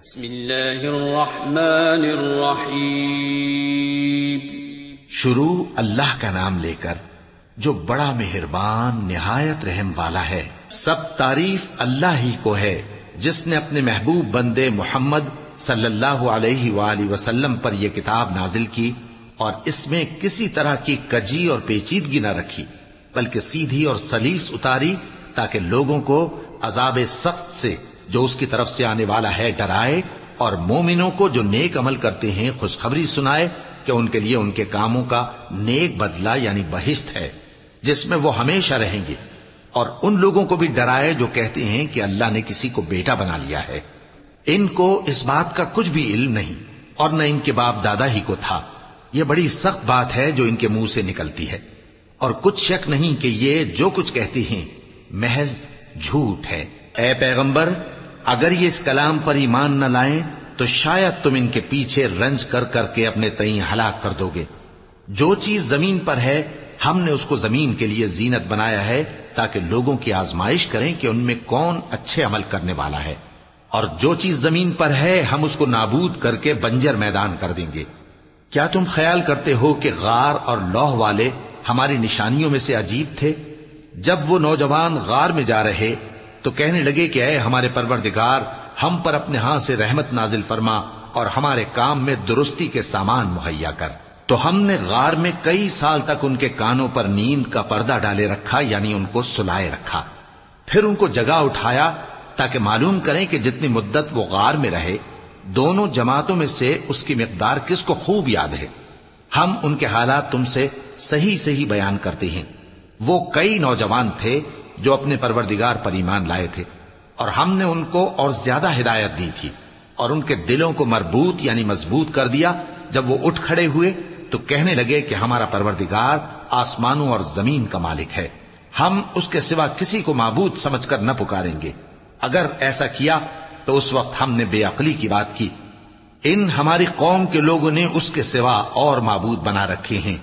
بسم اللہ الرحمن الرحیم. شروع اللہ کا نام لے کر جو بڑا مہربان نہایت رحم والا ہے. سب تعریف اللہ ہی کو ہے جس نے اپنے محبوب بندے محمد صلی اللہ علیہ وآلہ وسلم پر یہ کتاب نازل کی اور اس میں کسی طرح کی کجی اور پیچیدگی نہ رکھی بلکہ سیدھی اور سلیس اتاری تاکہ لوگوں کو عذاب سخت سے جو اس کی طرف سے آنے والا ہے ڈرائے اور مومنوں کو جو نیک عمل کرتے ہیں خوشخبری سنائے کہ ان کے لیے ان کے کاموں کا نیک بدلہ یعنی بہشت ہے جس میں وہ ہمیشہ رہیں گے، اور ان لوگوں کو بھی ڈرائے جو کہتے ہیں کہ اللہ نے کسی کو بیٹا بنا لیا ہے. ان کو اس بات کا کچھ بھی علم نہیں اور نہ ان کے باپ دادا ہی کو تھا. یہ بڑی سخت بات ہے جو ان کے منہ سے نکلتی ہے، اور کچھ شک نہیں کہ یہ جو کچھ کہتے ہیں محض جھوٹ ہے. اے پیغمبر، اگر یہ اس کلام پر ایمان نہ لائیں تو شاید تم ان کے پیچھے رنج کر کر کے اپنے تئیں ہلاک کر دو گے. جو چیز زمین پر ہے ہم نے اس کو زمین کے لیے زینت بنایا ہے تاکہ لوگوں کی آزمائش کریں کہ ان میں کون اچھے عمل کرنے والا ہے، اور جو چیز زمین پر ہے ہم اس کو نابود کر کے بنجر میدان کر دیں گے. کیا تم خیال کرتے ہو کہ غار اور لوح والے ہماری نشانیوں میں سے عجیب تھے؟ جب وہ نوجوان غار میں جا رہے تو کہنے لگے کہ اے ہمارے پروردگار، ہم پر اپنے ہاں سے رحمت نازل فرما اور ہمارے کام میں درستی کے سامان مہیا کر. تو ہم نے غار میں کئی سال تک ان کے کانوں پر نیند کا پردہ ڈالے رکھا، یعنی ان کو سلائے رکھا. پھر ان کو جگہ اٹھایا تاکہ معلوم کریں کہ جتنی مدت وہ غار میں رہے دونوں جماعتوں میں سے اس کی مقدار کس کو خوب یاد ہے. ہم ان کے حالات تم سے صحیح صحیح بیان کرتے ہیں. وہ کئی نوجوان تھے جو اپنے پروردگار پر ایمان لائے تھے، اور ہم نے ان کو اور زیادہ ہدایت دی تھی اور ان کے دلوں کو مربوط یعنی مضبوط کر دیا. جب وہ اٹھ کھڑے ہوئے تو کہنے لگے کہ ہمارا پروردگار آسمانوں اور زمین کا مالک ہے، ہم اس کے سوا کسی کو معبود سمجھ کر نہ پکاریں گے. اگر ایسا کیا تو اس وقت ہم نے بے عقلی کی بات کی. ان ہماری قوم کے لوگوں نے اس کے سوا اور معبود بنا رکھے ہیں.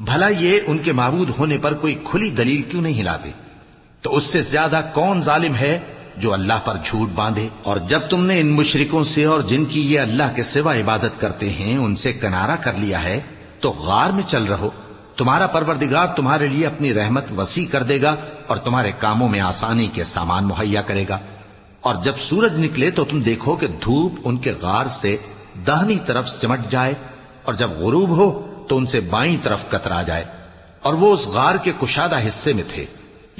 بھلا یہ ان کے معبود ہونے پر کوئی کھلی دلیل کیوں نہیں لاتے؟ تو اس سے زیادہ کون ظالم ہے جو اللہ پر جھوٹ باندھے؟ اور جب تم نے ان مشرکوں سے اور جن کی یہ اللہ کے سوا عبادت کرتے ہیں ان سے کنارہ کر لیا ہے تو غار میں چل رہو. تمہارا پروردگار تمہارے لیے اپنی رحمت وسیع کر دے گا اور تمہارے کاموں میں آسانی کے سامان مہیا کرے گا. اور جب سورج نکلے تو تم دیکھو کہ دھوپ ان کے غار سے داہنی طرف سمٹ جائے، اور جب غروب ہو تو ان سے بائیں طرف کترا جائے، اور وہ اس غار کے کشادہ حصے میں تھے.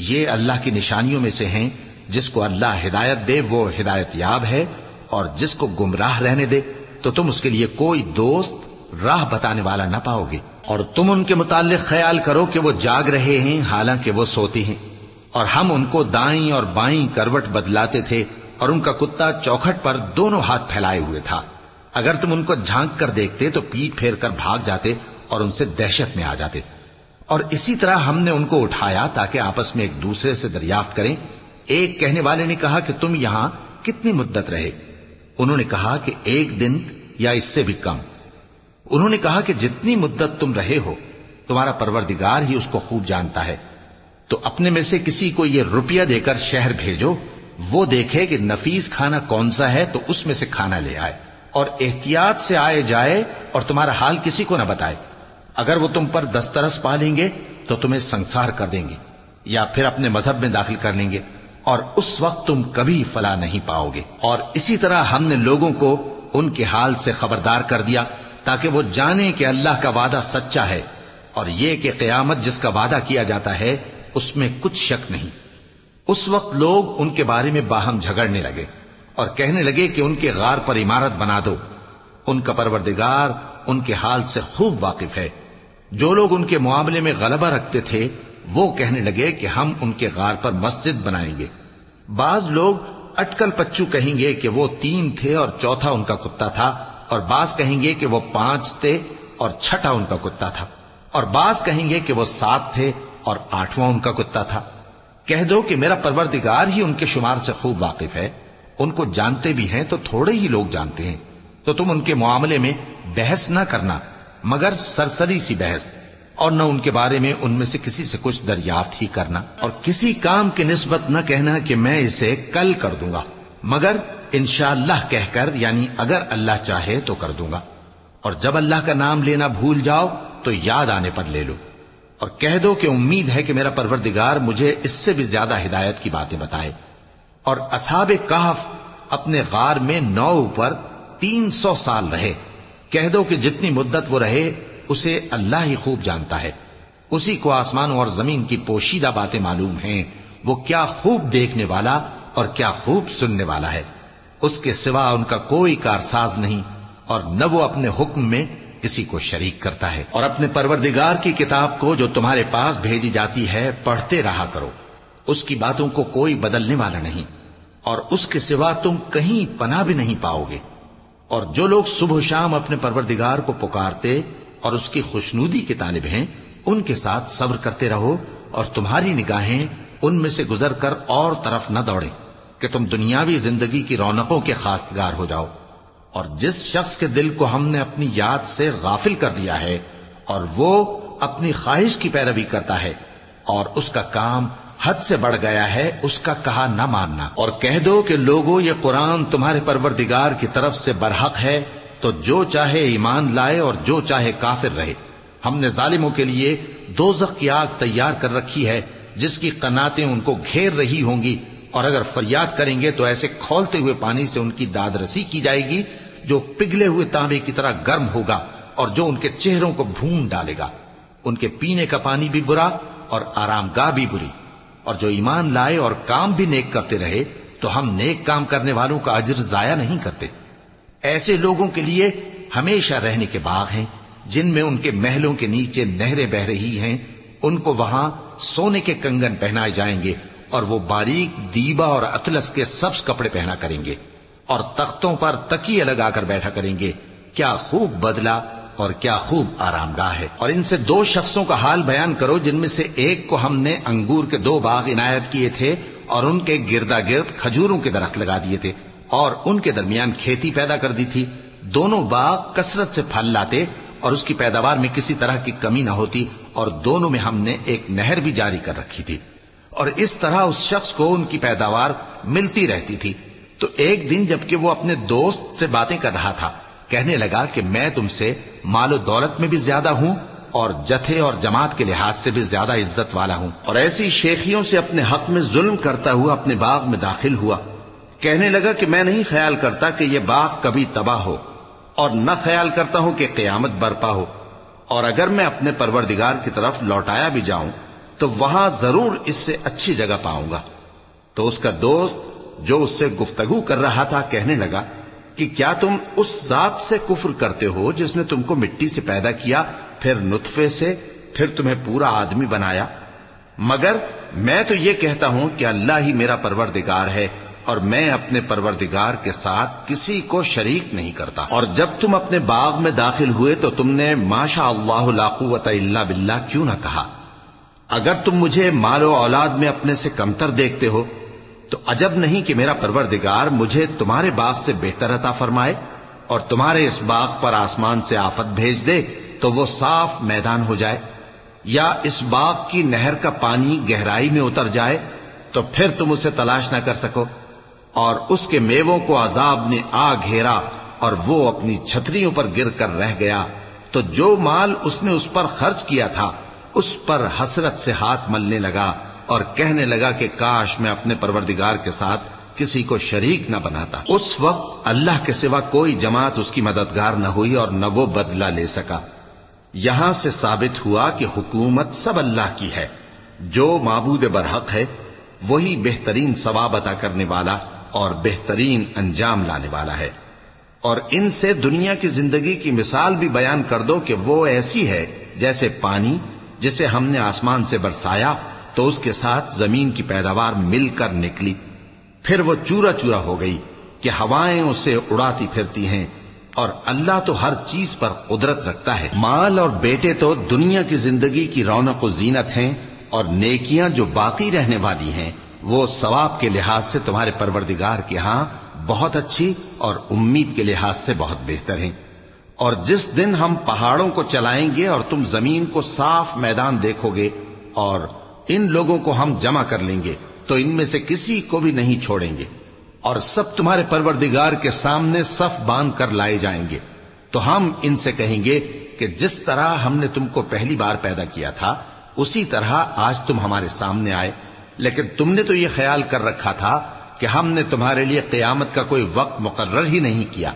یہ اللہ کی نشانیوں میں سے ہیں. جس کو اللہ ہدایت دے وہ ہدایت یاب ہے، اور جس کو گمراہ رہنے دے تو تم اس کے لیے کوئی دوست راہ بتانے والا نہ پاؤ گے. اور تم ان کے متعلق خیال کرو کہ وہ جاگ رہے ہیں حالانکہ وہ سوتے ہیں، اور ہم ان کو دائیں اور بائیں کروٹ بدلاتے تھے، اور ان کا کتا چوکھٹ پر دونوں ہاتھ پھیلائے ہوئے تھا. اگر تم ان کو جھانک کر دیکھتے تو پیٹ پھیر کر بھاگ جاتے اور ان سے دہشت میں آ جاتے. اور اسی طرح ہم نے ان کو اٹھایا تاکہ آپس میں ایک دوسرے سے دریافت کریں. ایک کہنے والے نے کہا کہ تم یہاں کتنی مدت رہے؟ انہوں نے کہا کہ 1 دن یا اس سے بھی کم. انہوں نے کہا کہ جتنی مدت تم رہے ہو تمہارا پروردگار ہی اس کو خوب جانتا ہے. تو اپنے میں سے کسی کو یہ روپیہ دے کر شہر بھیجو، وہ دیکھے کہ نفیس کھانا کون سا ہے تو اس میں سے کھانا لے آئے، اور احتیاط سے آئے جائے اور تمہارا حال کسی کو نہ بتائے. اگر وہ تم پر دسترس پا لیں گے تو تمہیں سنسار کر دیں گے یا پھر اپنے مذہب میں داخل کر لیں گے، اور اس وقت تم کبھی فلاح نہیں پاؤ گے. اور اسی طرح ہم نے لوگوں کو ان کے حال سے خبردار کر دیا تاکہ وہ جانیں کہ اللہ کا وعدہ سچا ہے، اور یہ کہ قیامت جس کا وعدہ کیا جاتا ہے اس میں کچھ شک نہیں. اس وقت لوگ ان کے بارے میں باہم جھگڑنے لگے اور کہنے لگے کہ ان کے غار پر عمارت بنا دو. ان کا پروردگار ان کے حال سے خوب واقف ہے. جو لوگ ان کے معاملے میں غلبہ رکھتے تھے وہ کہنے لگے کہ ہم ان کے غار پر مسجد بنائیں گے. بعض لوگ اٹکل پچو کہیں گے کہ وہ 3 تھے اور چوتھا ان کا کتا تھا، اور بعض کہیں گے کہ وہ 5 تھے اور چھٹا ان کا کتا تھا، اور بعض کہیں گے کہ وہ 7 تھے اور 8واں ان کا کتا تھا. کہہ دو کہ میرا پروردگار ہی ان کے شمار سے خوب واقف ہے. ان کو جانتے بھی ہیں تو تھوڑے ہی لوگ جانتے ہیں. تو تم ان کے معاملے میں بحث نہ کرنا مگر سرسری سی بحث، اور نہ ان کے بارے میں ان میں سے کسی سے کچھ دریافت ہی کرنا. اور کسی کام کی نسبت نہ کہنا کہ میں اسے کل کر دوں گا مگر انشاءاللہ کہہ کر، یعنی اگر اللہ چاہے تو کر دوں گا، اور جب اللہ کا نام لینا بھول جاؤ تو یاد آنے پر لے لو، اور کہہ دو کہ امید ہے کہ میرا پروردگار مجھے اس سے بھی زیادہ ہدایت کی باتیں بتائے۔ اور اصحاب کہف اپنے غار میں 9 پر 300 سال رہے۔ کہہ دو کہ جتنی مدت وہ رہے اسے اللہ ہی خوب جانتا ہے، اسی کو آسمانوں اور زمین کی پوشیدہ باتیں معلوم ہیں، وہ کیا خوب دیکھنے والا اور کیا خوب سننے والا ہے۔ اس کے سوا ان کا کوئی کارساز نہیں، اور نہ وہ اپنے حکم میں کسی کو شریک کرتا ہے۔ اور اپنے پروردگار کی کتاب کو جو تمہارے پاس بھیجی جاتی ہے پڑھتے رہا کرو، اس کی باتوں کو کوئی بدلنے والا نہیں، اور اس کے سوا تم کہیں پناہ بھی نہیں پاؤ گے۔ اور جو لوگ صبح و شام اپنے پروردگار کو پکارتے اور اس کی خوشنودی کے طالب ہیں، ان کے ساتھ صبر کرتے رہو، اور تمہاری نگاہیں ان میں سے گزر کر اور طرف نہ دوڑیں کہ تم دنیاوی زندگی کی رونقوں کے خواستگار ہو جاؤ۔ اور جس شخص کے دل کو ہم نے اپنی یاد سے غافل کر دیا ہے اور وہ اپنی خواہش کی پیروی کرتا ہے اور اس کا کام حد سے بڑھ گیا ہے، اس کا کہا نہ ماننا۔ اور کہہ دو کہ لوگوں، یہ قرآن تمہارے پروردگار کی طرف سے برحق ہے، تو جو چاہے ایمان لائے اور جو چاہے کافر رہے۔ ہم نے ظالموں کے لیے دوزخ کی آگ تیار کر رکھی ہے جس کی قناتیں ان کو گھیر رہی ہوں گی، اور اگر فریاد کریں گے تو ایسے کھولتے ہوئے پانی سے ان کی داد رسی کی جائے گی جو پگھلے ہوئے تانبے کی طرح گرم ہوگا، اور جو ان کے چہروں کو بھون ڈالے گا۔ ان کے پینے کا پانی بھی برا اور آرام گاہ بھی بری۔ اور جو ایمان لائے اور کام بھی نیک کرتے رہے تو ہم نیک کام کرنے والوں کا اجر ضائع نہیں کرتے۔ ایسے لوگوں کے لیے ہمیشہ رہنے کے باغ ہیں جن میں ان کے محلوں کے نیچے نہریں بہ رہی ہیں، ان کو وہاں سونے کے کنگن پہنائے جائیں گے، اور وہ باریک دیبا اور اطلس کے سبز کپڑے پہنا کریں گے، اور تختوں پر تکیے لگا کر بیٹھا کریں گے۔ کیا خوب بدلہ اور کیا خوب آرام گاہ ہے۔ اور ان سے 2 شخصوں کا حال بیان کرو جن میں سے ایک کو ہم نے انگور کے 2 باغ عنایت کیے تھے اور ان کے گردا گرد کھجوروں کے درخت لگا دیے تھے اور ان کے درمیان کھیتی پیدا کر دی تھی۔ دونوں باغ کثرت سے پھل لاتے اور اس کی پیداوار میں کسی طرح کی کمی نہ ہوتی، اور دونوں میں ہم نے ایک نہر بھی جاری کر رکھی تھی، اور اس طرح اس شخص کو ان کی پیداوار ملتی رہتی تھی۔ تو ایک دن جبکہ وہ اپنے دوست سے باتیں کر رہا تھا، کہنے لگا کہ میں تم سے مال و دولت میں بھی زیادہ ہوں اور جتھے اور جماعت کے لحاظ سے بھی زیادہ عزت والا ہوں، اور ایسی شیخیوں سے اپنے حق میں ظلم کرتا ہوا اپنے باغ میں داخل ہوا۔ کہنے لگا کہ میں نہیں خیال کرتا کہ یہ باغ کبھی تباہ ہو، اور نہ خیال کرتا ہوں کہ قیامت برپا ہو، اور اگر میں اپنے پروردگار کی طرف لوٹایا بھی جاؤں تو وہاں ضرور اس سے اچھی جگہ پاؤں گا۔ تو اس کا دوست جو اس سے گفتگو کر رہا تھا کہنے لگا کہ کیا تم اس ذات سے کفر کرتے ہو جس نے تم کو مٹی سے پیدا کیا، پھر نطفے سے، پھر تمہیں پورا آدمی بنایا؟ مگر میں تو یہ کہتا ہوں کہ اللہ ہی میرا پروردگار ہے، اور میں اپنے پروردگار کے ساتھ کسی کو شریک نہیں کرتا۔ اور جب تم اپنے باغ میں داخل ہوئے تو تم نے ما شاء اللہ لا قوت الا باللہ کیوں نہ کہا؟ اگر تم مجھے مال و اولاد میں اپنے سے کمتر دیکھتے ہو تو عجب نہیں کہ میرا پروردگار مجھے تمہارے باغ سے بہتر عطا فرمائے، اور تمہارے اس باغ پر آسمان سے آفت بھیج دے تو وہ صاف میدان ہو جائے، یا اس باغ کی نہر کا پانی گہرائی میں اتر جائے تو پھر تم اسے تلاش نہ کر سکو، اور اس کے میووں کو عذاب نے آ گھیرا اور وہ اپنی چھتریوں پر گر کر رہ گیا، تو جو مال اس نے اس پر خرچ کیا تھا اس پر حسرت سے ہاتھ ملنے لگا اور کہنے لگا کہ کاش میں اپنے پروردگار کے ساتھ کسی کو شریک نہ بناتا۔ اس وقت اللہ کے سوا کوئی جماعت اس کی مددگار نہ ہوئی اور نہ وہ بدلہ لے سکا۔ یہاں سے ثابت ہوا کہ حکومت سب اللہ کی ہے، جو معبود برحق ہے وہی بہترین ثواب عطا کرنے والا اور بہترین انجام لانے والا ہے۔ اور ان سے دنیا کی زندگی کی مثال بھی بیان کر دو کہ وہ ایسی ہے جیسے پانی جسے ہم نے آسمان سے برسایا تو اس کے ساتھ زمین کی پیداوار مل کر نکلی، پھر وہ چورا چورا ہو گئی کہ ہوائیں اسے اڑاتی پھرتی ہیں، اور اللہ تو ہر چیز پر قدرت رکھتا ہے۔ مال اور بیٹے تو دنیا کی زندگی کی رونق و زینت ہیں، اور نیکیاں جو باقی رہنے والی ہیں وہ ثواب کے لحاظ سے تمہارے پروردگار کے ہاں بہت اچھی اور امید کے لحاظ سے بہت بہتر ہیں۔ اور جس دن ہم پہاڑوں کو چلائیں گے اور تم زمین کو صاف میدان دیکھو گے اور ان لوگوں کو ہم جمع کر لیں گے تو ان میں سے کسی کو بھی نہیں چھوڑیں گے، اور سب تمہارے پروردگار کے سامنے صف باندھ کر لائے جائیں گے. تو ہم ان سے کہیں گے کہ جس طرح ہم نے تم کو پہلی بار پیدا کیا تھا اسی طرح آج تم ہمارے سامنے آئے، لیکن تم نے تو یہ خیال کر رکھا تھا کہ ہم نے تمہارے لیے قیامت کا کوئی وقت مقرر ہی نہیں کیا.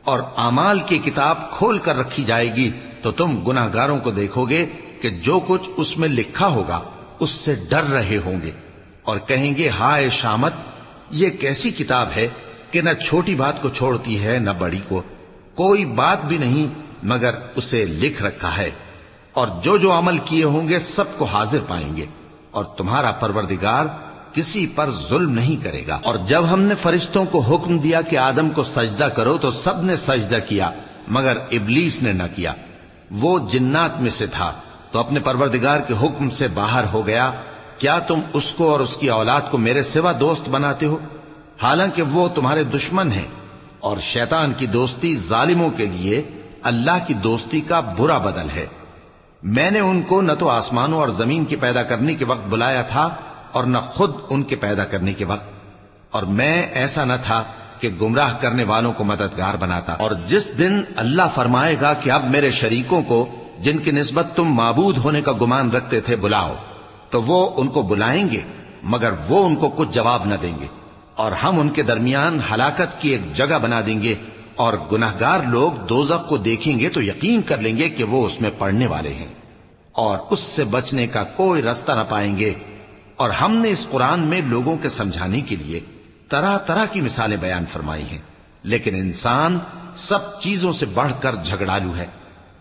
اور اعمال کی کتاب کھول کر رکھی جائے گی تو تم گناہگاروں کو دیکھو گے کہ جو کچھ اس میں لکھا ہوگا اس سے ڈر رہے ہوں گے اور کہیں گے ہائے شامت، یہ کیسی کتاب ہے کہ نہ چھوٹی بات کو چھوڑتی ہے نہ بڑی کو، کوئی بات بھی نہیں مگر اسے لکھ رکھا ہے. اور جو عمل کیے ہوں گے سب کو حاضر پائیں گے، اور تمہارا پروردگار کسی پر ظلم نہیں کرے گا. اور جب ہم نے فرشتوں کو حکم دیا کہ آدم کو سجدہ کرو تو سب نے سجدہ کیا مگر ابلیس نے نہ کیا. وہ جنات میں سے تھا تو اپنے پروردگار کے حکم سے باہر ہو گیا. کیا تم اس کو اور اس کی اولاد کو میرے سوا دوست بناتے ہو حالانکہ وہ تمہارے دشمن ہیں؟ اور شیطان کی دوستی ظالموں کے لیے اللہ کی دوستی کا برا بدل ہے. میں نے ان کو نہ تو آسمانوں اور زمین کے پیدا کرنے کے وقت بلایا تھا اور نہ خود ان کے پیدا کرنے کے وقت، اور میں ایسا نہ تھا کہ گمراہ کرنے والوں کو مددگار بناتا. اور جس دن اللہ فرمائے گا کہ اب میرے شریکوں کو جن کی نسبت تم معبود ہونے کا گمان رکھتے تھے بلاؤ، تو وہ ان کو بلائیں گے مگر وہ ان کو کچھ جواب نہ دیں گے، اور ہم ان کے درمیان ہلاکت کی ایک جگہ بنا دیں گے. اور گناہگار لوگ دوزخ کو دیکھیں گے تو یقین کر لیں گے کہ وہ اس میں پڑنے والے ہیں اور اس سے بچنے کا کوئی راستہ نہ پائیں گے. اور ہم نے اس قرآن میں لوگوں کے سمجھانے کے لیے طرح طرح کی مثالیں بیان فرمائی ہیں، لیکن انسان سب چیزوں سے بڑھ کر جھگڑالو ہے.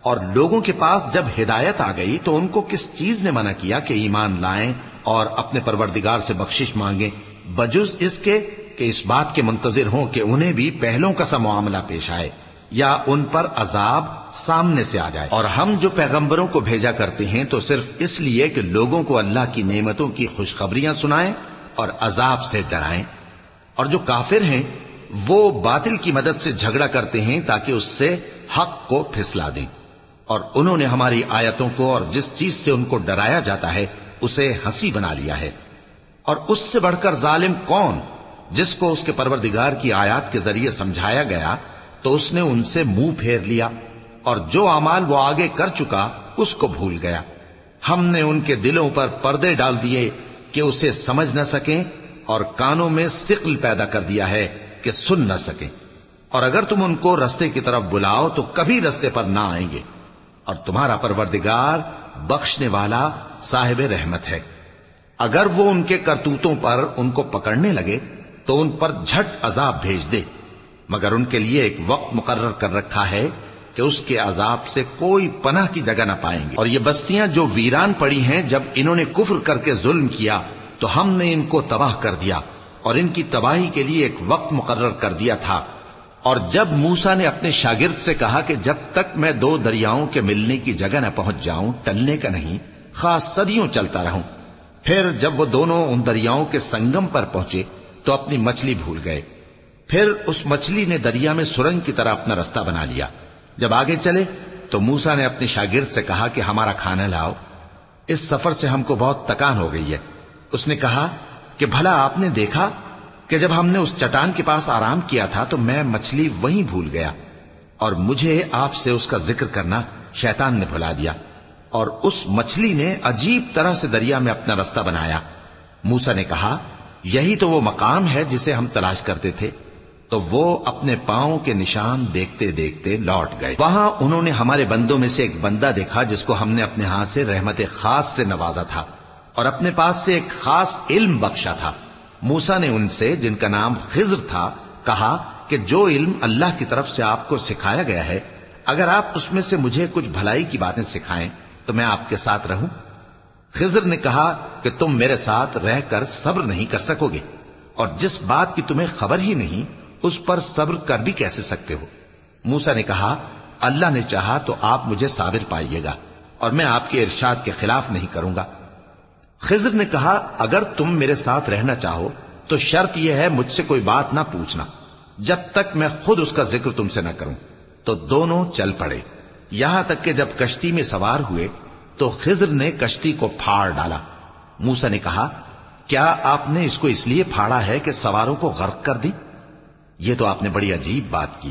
اور لوگوں کے پاس جب ہدایت آ گئی تو ان کو کس چیز نے منع کیا کہ ایمان لائیں اور اپنے پروردگار سے بخشش مانگیں، بجز اس کے کہ اس بات کے منتظر ہوں کہ انہیں بھی پہلوں کا سا معاملہ پیش آئے یا ان پر عذاب سامنے سے آ جائے. اور ہم جو پیغمبروں کو بھیجا کرتے ہیں تو صرف اس لیے کہ لوگوں کو اللہ کی نعمتوں کی خوشخبریاں سنائیں اور عذاب سے ڈرائیں. اور جو کافر ہیں وہ باطل کی مدد سے جھگڑا کرتے ہیں تاکہ اس سے حق کو پھسلا دیں. اور انہوں نے ہماری آیتوں کو اور جس چیز سے ان کو ڈرایا جاتا ہے اسے ہنسی بنا لیا ہے. اور اس سے بڑھ کر ظالم کون جس کو اس کے پروردگار کی آیات کے ذریعے سمجھایا گیا تو اس نے ان سے منہ پھیر لیا، اور جو اعمال وہ آگے کر چکا اس کو بھول گیا. ہم نے ان کے دلوں پر پردے ڈال دیے کہ اسے سمجھ نہ سکیں، اور کانوں میں ثقل پیدا کر دیا ہے کہ سن نہ سکیں. اور اگر تم ان کو رستے کی طرف بلاؤ تو کبھی رستے پر نہ آئیں گے. اور تمہارا پروردگار بخشنے والا صاحب رحمت ہے. اگر وہ ان کے کرتوتوں پر ان کو پکڑنے لگے تو ان پر جھٹ عذاب بھیج دے، مگر ان کے لیے ایک وقت مقرر کر رکھا ہے کہ اس کے عذاب سے کوئی پناہ کی جگہ نہ پائیں گے. اور یہ بستیاں جو ویران پڑی ہیں جب انہوں نے کفر کر کے ظلم کیا تو ہم نے ان کو تباہ کر دیا اور ان کی تباہی کے لیے ایک وقت مقرر کر دیا تھا. اور جب موسیٰ نے اپنے شاگرد سے کہا کہ جب تک میں دو دریاؤں کے ملنے کی جگہ نہ پہنچ جاؤں ٹلنے کا نہیں، خاص صدیوں چلتا رہوں. پھر جب وہ دونوں ان دریاؤں کے سنگم پر پہنچے تو اپنی مچھلی بھول گئے. پھر اس مچھلی نے دریا میں سرنگ کی طرح اپنا راستہ بنا لیا. جب آگے چلے تو موسیٰ نے اپنے شاگرد سے کہا کہ ہمارا کھانا لاؤ، اس سفر سے ہم کو بہت تکان ہو گئی ہے. اس نے کہا کہ بھلا آپ نے دیکھا کہ جب ہم نے اس چٹان کے پاس آرام کیا تھا تو میں مچھلی وہیں بھول گیا، اور مجھے آپ سے اس کا ذکر کرنا شیطان نے بھلا دیا، اور اس مچھلی نے عجیب طرح سے دریا میں اپنا راستہ بنایا. موسیٰ نے کہا یہی تو وہ مقام ہے جسے ہم تلاش کرتے تھے. تو وہ اپنے پاؤں کے نشان دیکھتے دیکھتے لوٹ گئے. وہاں انہوں نے ہمارے بندوں میں سے ایک بندہ دیکھا جس کو ہم نے اپنے ہاں سے رحمت خاص سے نوازا تھا اور اپنے پاس سے ایک خاص علم بخشا تھا. موسیٰ نے ان سے جن کا نام خضر تھا کہا کہ جو علم اللہ کی طرف سے آپ کو سکھایا گیا ہے اگر آپ اس میں سے مجھے کچھ بھلائی کی باتیں سکھائیں تو میں آپ کے ساتھ رہوں. خضر نے کہا کہ تم میرے ساتھ رہ کر صبر نہیں کر سکو گے، اور جس بات کی تمہیں خبر ہی نہیں اس پر صبر کر بھی کیسے سکتے ہو. موسیٰ نے کہا اللہ نے چاہا تو آپ مجھے صابر پائیے گا اور میں آپ کے ارشاد کے خلاف نہیں کروں گا. خضر نے کہا اگر تم میرے ساتھ رہنا چاہو تو شرط یہ ہے مجھ سے کوئی بات نہ پوچھنا جب تک میں خود اس کا ذکر تم سے نہ کروں. تو دونوں چل پڑے، یہاں تک کہ جب کشتی میں سوار ہوئے تو خضر نے کشتی کو پھاڑ ڈالا. موسیٰ نے کہا کیا آپ نے اس کو اس لیے پھاڑا ہے کہ سواروں کو غرق کر دی؟ یہ تو آپ نے بڑی عجیب بات کی۔